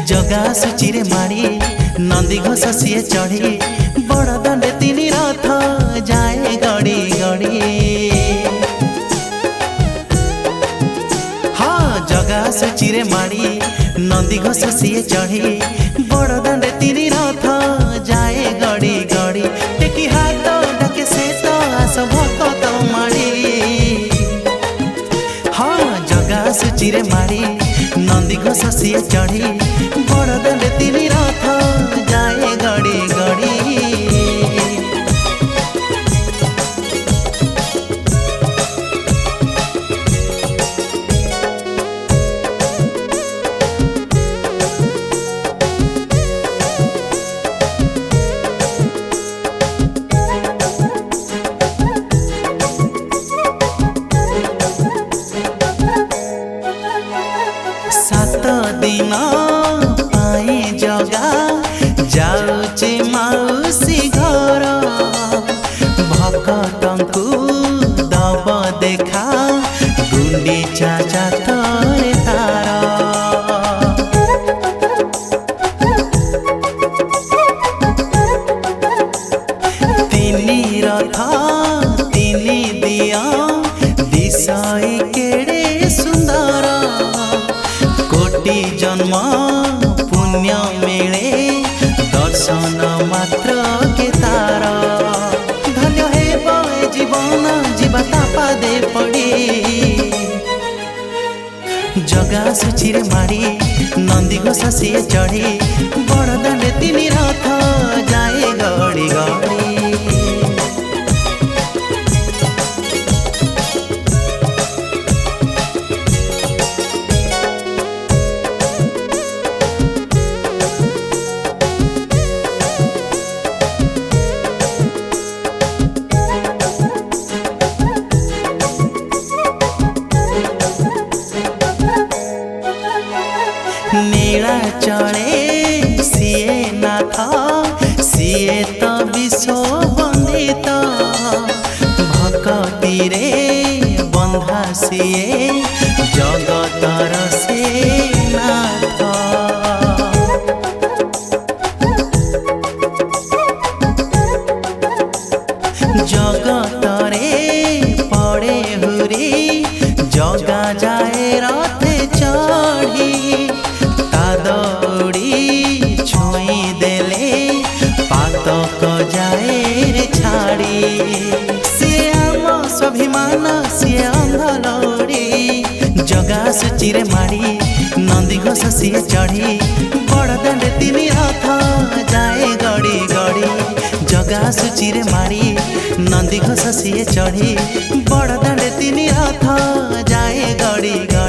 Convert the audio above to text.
जगा सूचीरे माड़ी नंदी घोष सीए चढ़ी बड़ दांडे तीन रथ जाए गड़ी गड़ी। हाँ जगा सूचीरे माड़ी नंदी घोष सीए चढ़ी बड़ दांडे तीन रथ जाए गड़ी गड़ी। टेकी हाथ डाके से तो आस भक्त माड़ी। हाँ जगा सूचीरे माड़ी नंदी घोष सीए चढ़ी बड़ दांडे तीन रथ जाए गड़ी गड़ी। सात दिन पाए जगा जाऊचे माउसी घर भक्तंकु दब देखा गुंडीचा जातरे तार। तीन रथ तीन दिया दिशय केड़े सुंदर कोटि जन्म पुण्य मिले दर्शन मात्र के तार। धन्य हे जीवन जीवा तापा दे पड़ी। जगा सूचीरे माड़ी नंदी घोष सीए चढ़ी बड़ दांडे तीन रथ जाए गड़ी गड़ी। नीला चढ़े सीए नाथ सीए तो विश्व वंदित भक्ति रे बंधा सीए जगतर से नाथ। जगतरे पड़े हुरी जगा जाए रथे चढ़ी दौड़ी छुई देले पातक जाए रे छाड़ी। सिए आम स्वाभिमान सिए अंधलौड़ी। जगा सूचीरे माड़ी नंदी घोष सीए चढ़ी बड़ दांडे तीन रथ जाए गड़ी गड़ी। जगा सूचीरे माड़ी नंदी घोष सीए चढ़ी बड़ दांडे तीन रथ जाए गड़ी गड़ी।